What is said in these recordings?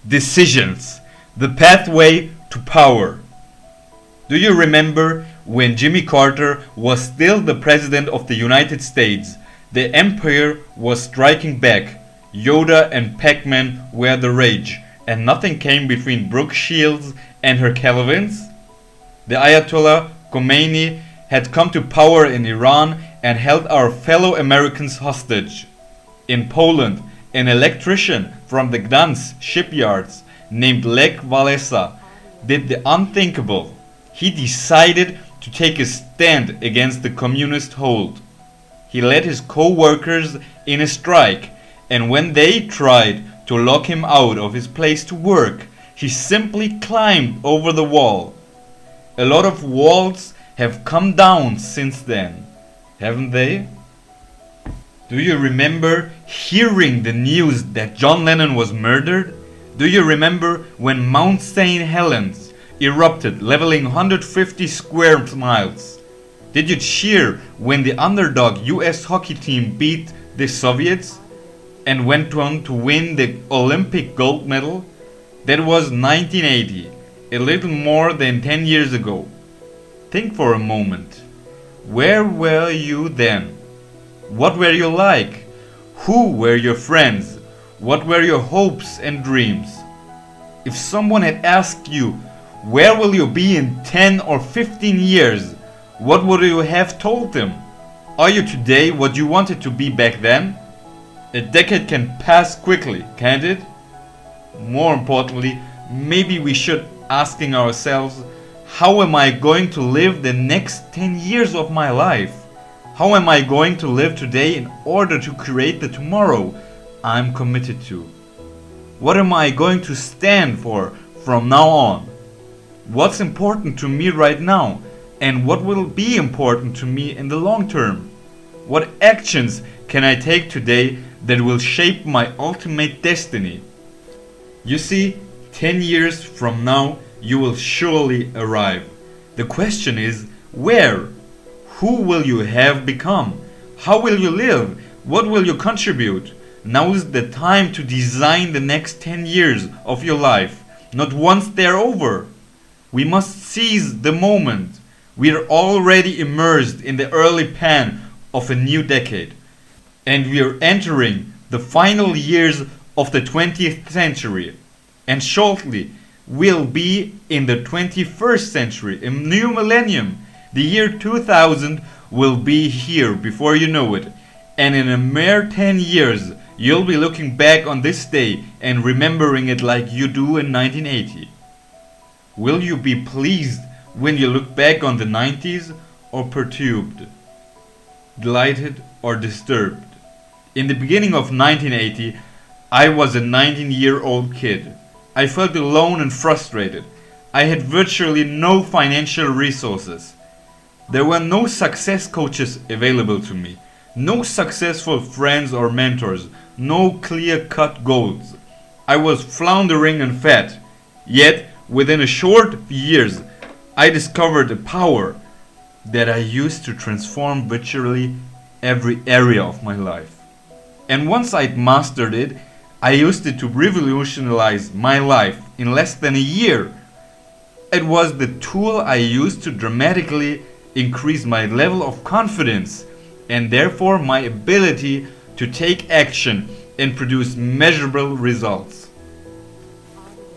Decisions, the pathway to power. Do you remember when Jimmy Carter was still the President of the United States? The Empire was striking back. Yoda and Pac-Man were the rage, and nothing came between Brooke Shields and her Calvins. The Ayatollah Khomeini had come to power in Iran and held our fellow Americans hostage. In Poland, an electrician from the Gdansk shipyards named Lech Walesa did the unthinkable. He decided to take a stand against the communist hold. He led his co-workers in a strike, and when they tried to lock him out of his place to work, he simply climbed over the wall. A lot of walls have come down since then, haven't they? Do you remember hearing the news that John Lennon was murdered? Do you remember when Mount St. Helens erupted, leveling 150 square miles? Did you cheer when the underdog US hockey team beat the Soviets and went on to win the Olympic gold medal? That was 1980, a little more than 10 years ago. Think for a moment. Where were you then? What were you like? Who were your friends? What were your hopes and dreams? If someone had asked you, where will you be in 10 or 15 years? What would you have told them? Are you today what you wanted to be back then? A decade can pass quickly, can't it? More importantly, maybe we should asking ourselves, how am I going to live the next 10 years of my life? How am I going to live today in order to create the tomorrow I'm committed to? What am I going to stand for from now on? What's important to me right now? And what will be important to me in the long term? What actions can I take today that will shape my ultimate destiny? You see, 10 years from now, you will surely arrive. The question is, where? Who will you have become? How will you live? What will you contribute? Now is the time to design the next 10 years of your life, not once they're over. We must seize the moment. We are already immersed in the early pan of a new decade, and we are entering the final years of the 20th century, and shortly we'll be in the 21st century, a new millennium. The year 2000 will be here before you know it, and in a mere 10 years you'll be looking back on this day and remembering it like you do in 1980. Will you be pleased when you look back on the 90s, or perturbed, delighted or disturbed? In the beginning of 1980, I was a 19-year-old kid. I felt alone and frustrated. I had virtually no financial resources. There were no success coaches available to me, no successful friends or mentors, no clear-cut goals. I was floundering and fat. Yet, within a short years, I discovered a power that I used to transform virtually every area of my life. And once I'd mastered it, I used it to revolutionize my life in less than a year. It was the tool I used to dramatically increase my level of confidence and therefore my ability to take action and produce measurable results.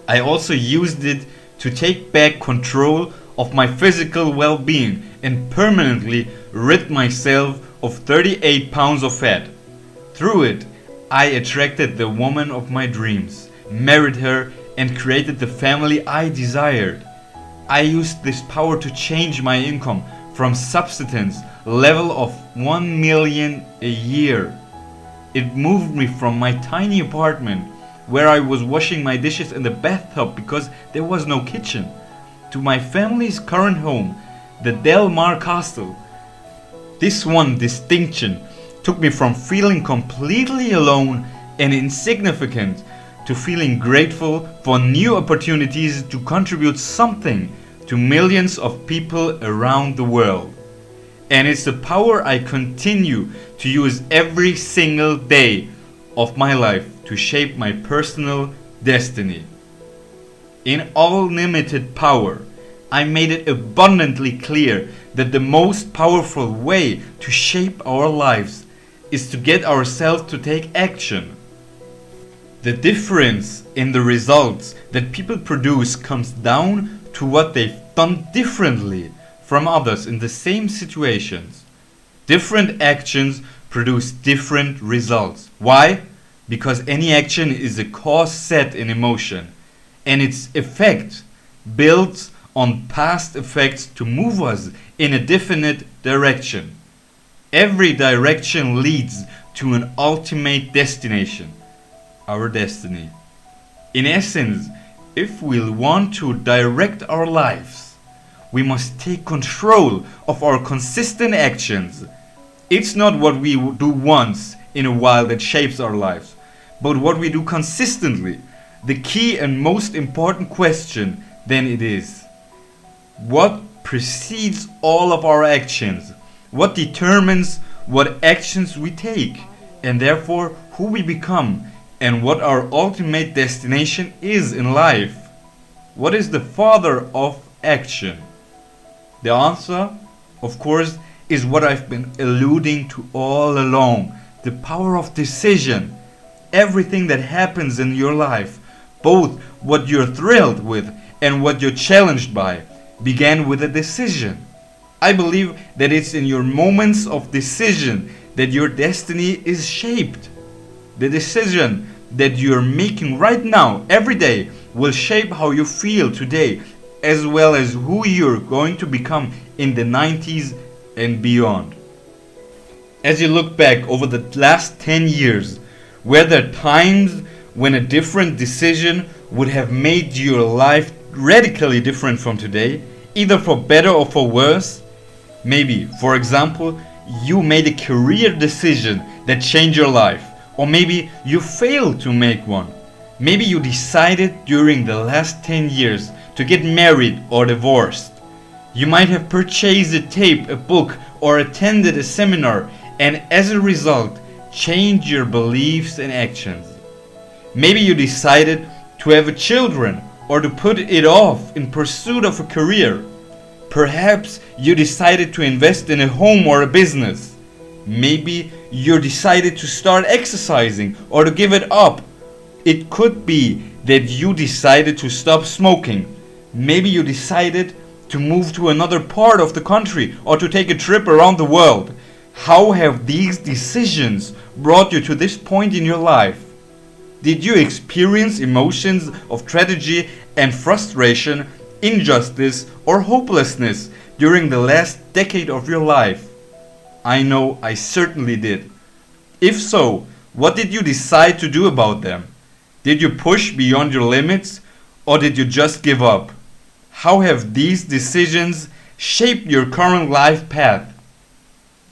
I also used it to take back control of my physical well-being and permanently rid myself of 38 pounds of fat. Through it, I attracted the woman of my dreams, married her, and created the family I desired. I used this power to change my income from subsistence level of 1 million a year. It moved me from my tiny apartment, where I was washing my dishes in the bathtub because there was no kitchen, to my family's current home, the Del Mar Castle. This one distinction took me from feeling completely alone and insignificant to feeling grateful for new opportunities to contribute something to millions of people around the world. And it's the power I continue to use every single day of my life to shape my personal destiny. In all limited power, I made it abundantly clear that the most powerful way to shape our lives is to get ourselves to take action. The difference in the results that people produce comes down to what they've done differently from others in the same situations. Different actions produce different results. Why? Because any action is a cause set in emotion, and its effect builds on past effects to move us in a definite direction. Every direction leads to an ultimate destination, our destiny. In essence, if we want to direct our lives, we must take control of our consistent actions. It's not what we do once in a while that shapes our lives, but what we do consistently. The key and most important question then it is, what precedes all of our actions? What determines what actions we take, and therefore who we become, and what our ultimate destination is in life? What is the father of action? The answer, of course, is what I've been alluding to all along: the power of decision. Everything that happens in your life, both what you're thrilled with and what you're challenged by, began with a decision. I believe that it's in your moments of decision that your destiny is shaped. The decision that you're making right now, every day, will shape how you feel today, as well as who you're going to become in the 90s and beyond. As you look back over the last 10 years, were there times when a different decision would have made your life radically different from today, either for better or for worse? Maybe, for example, you made a career decision that changed your life, or maybe you failed to make one. Maybe you decided during the last 10 years to get married or divorced. You might have purchased a tape, a book, or attended a seminar, and as a result, changed your beliefs and actions. Maybe you decided to have children or to put it off in pursuit of a career. Perhaps you decided to invest in a home or a business. Maybe you decided to start exercising or to give it up. It could be that you decided to stop smoking. Maybe you decided to move to another part of the country or to take a trip around the world. How have these decisions brought you to this point in your life? Did you experience emotions of tragedy and frustration, injustice, or hopelessness during the last decade of your life? I know I certainly did. If so, what did you decide to do about them? Did you push beyond your limits, or did you just give up? How have these decisions shaped your current life path?